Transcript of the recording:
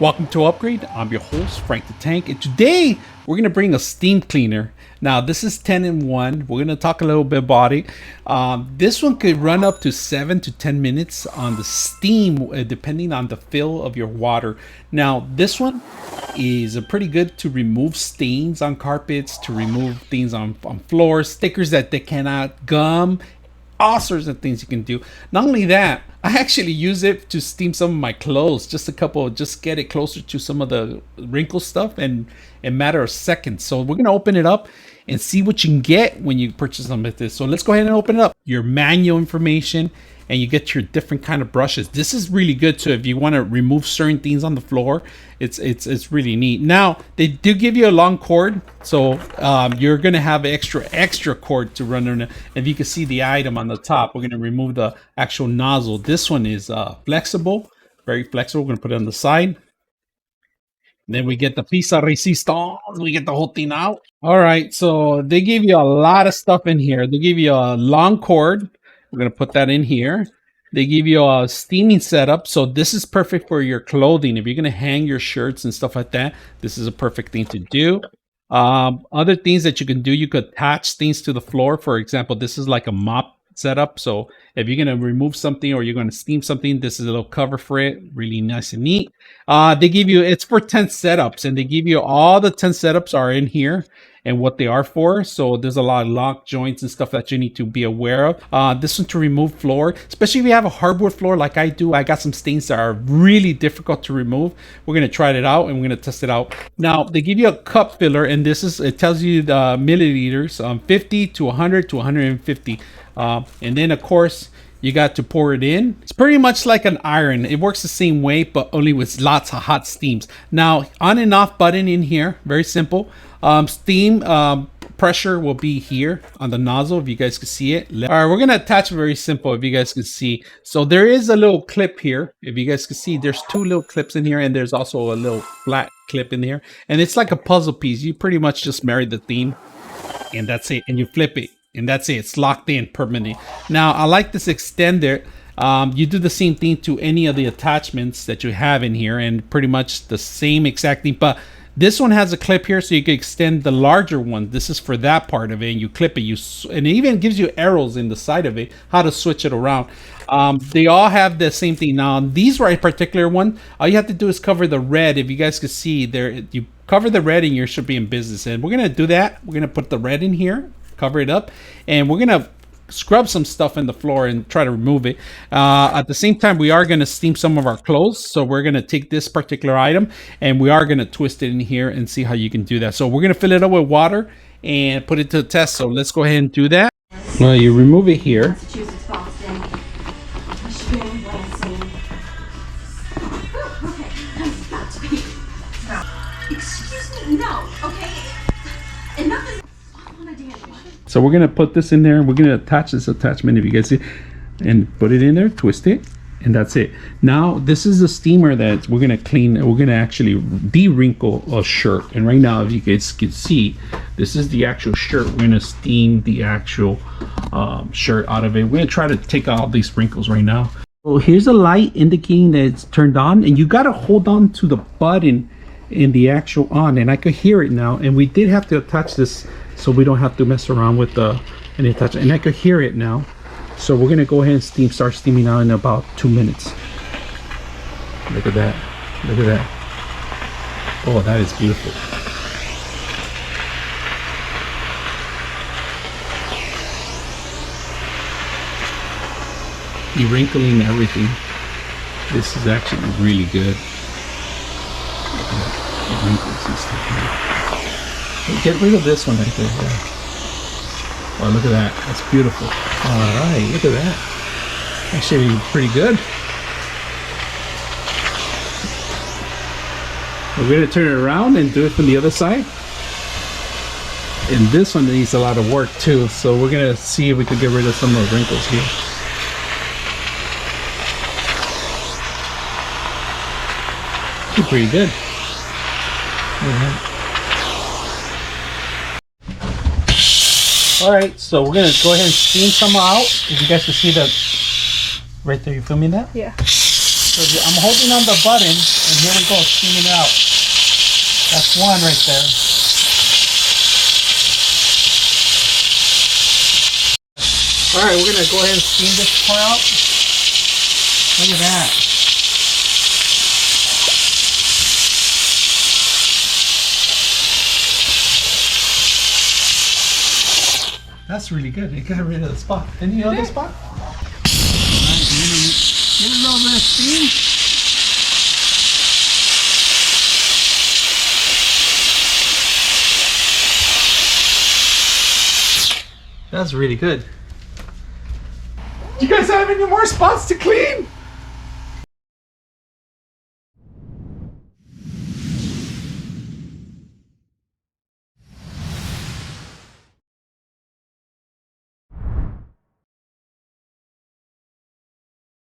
Welcome to Upgrade. I'm your host, Frank the Tank, and today we're going to bring a steam cleaner. Now, this is 10-in-1. We're going to talk a little bit about it. This one could run up to 7 to 10 minutes on the steam, depending on the fill of your water. Now, this one is pretty good to remove stains on carpets, to remove things on floors, stickers that they cannot gum, all sorts of things you can do. Not only that, I actually use it to steam some of my clothes, just get it closer to some of the wrinkle stuff and in a matter of seconds. So we're going to open it up and see what you can get when you purchase something like this. So let's go ahead and open it up. Your manual information, and you get your different kind of brushes. This is really good too if you want to remove certain things on the floor. It's really neat. Now they do give you a long cord, so you're gonna have extra cord to run on. If you can see the item on the top, we're gonna remove the actual nozzle. This one is flexible, very flexible. We're gonna put it on the side. Then we get the piece of resistance. We get the whole thing out. All right, so they give you a lot of stuff in here. They give you a long cord. We're going to put that in here. They give you a steaming setup. So this is perfect for your clothing. If you're going to hang your shirts and stuff like that, this is a perfect thing to do. Other things that you can do, you could attach things to the floor. For example, this is like a mop setup. So if you're going to remove something or you're going to steam something, this is a little cover for it. Really nice and neat. They give you, it's for 10 setups, and they give you all the 10 setups are in here and what they are for. So there's a lot of lock joints and stuff that you need to be aware of. This one to remove floor, especially if you have a hardwood floor like I do. I got some stains that are really difficult to remove. We're going to try it out and we're going to test it out. Now they give you a cup filler, and it tells you the milliliters, 50 to 100 to 150. And then of course you got to pour it in. It's pretty much like an iron. It works the same way, but only with lots of hot steams. Now, on and off button in here, very simple. Steam pressure will be here on the nozzle, if you guys can see it. All right, we're gonna attach it very simple, if you guys can see. So there is a little clip here. If you guys can see, there's two little clips in here, and there's also a little flat clip in here. And it's like a puzzle piece. You pretty much just marry the theme, and that's it. And you flip it. And that's it. It's locked in permanently. Now, I like this extender. You do the same thing to any of the attachments that you have in here, and pretty much the same exact thing. But this one has a clip here, so you can extend the larger one. This is for that part of it, and you clip it. And it even gives you arrows in the side of it, how to switch it around. They all have the same thing. Now, on these right particular one, all you have to do is cover the red. If you guys can see there, you cover the red, and you should be in business. And we're gonna do that. We're gonna put the red in here, cover it up, and we're gonna scrub some stuff in the floor and try to remove it. At the same time, we are going to steam some of our clothes, so we're going to take this particular item and we are going to twist it in here and see how you can do that. So we're going to fill it up with water and put it to the test. So let's go ahead and do that. Well, you remove it here. Excuse me, no, okay? Enough is... So we're gonna put this in there. We're gonna attach this attachment, if you guys see, and put it in there, twist it, and that's it. Now this is the steamer that we're gonna clean. We're gonna actually de-wrinkle a shirt. And right now, if you guys can see, this is the actual shirt. We're gonna steam the actual shirt out of it. We're gonna try to take out all these wrinkles right now. So here's a light indicating that it's turned on, and you gotta hold on to the button in the actual on, and I could hear it now. And we did have to attach this so we don't have to mess around with any attachment. And I could hear it now. So we're gonna go ahead and start steaming out in about 2 minutes. Look at that. Look at that. Oh, that is beautiful. De-wrinkling everything. This is actually really good. Look at that. The wrinkles and stuff here. Get rid of this one right there. Oh, look at that. That's beautiful. All right, look at that. Actually pretty good. We're going to turn it around and do it from the other side. And this one needs a lot of work too. So we're going to see if we can get rid of some of the wrinkles here. It's pretty good. All right, so we're gonna go ahead and steam some out. If you guys can see that right there, you filming that? Yeah. So I'm holding on the button And here we go, steaming it out. That's one right there. All right, we're gonna go ahead and steam this part out. Look at that. That's really good. It got rid of the spot. Any other spot? Alright, get a little bit of steam. That's really good. Do you guys have any more spots to clean?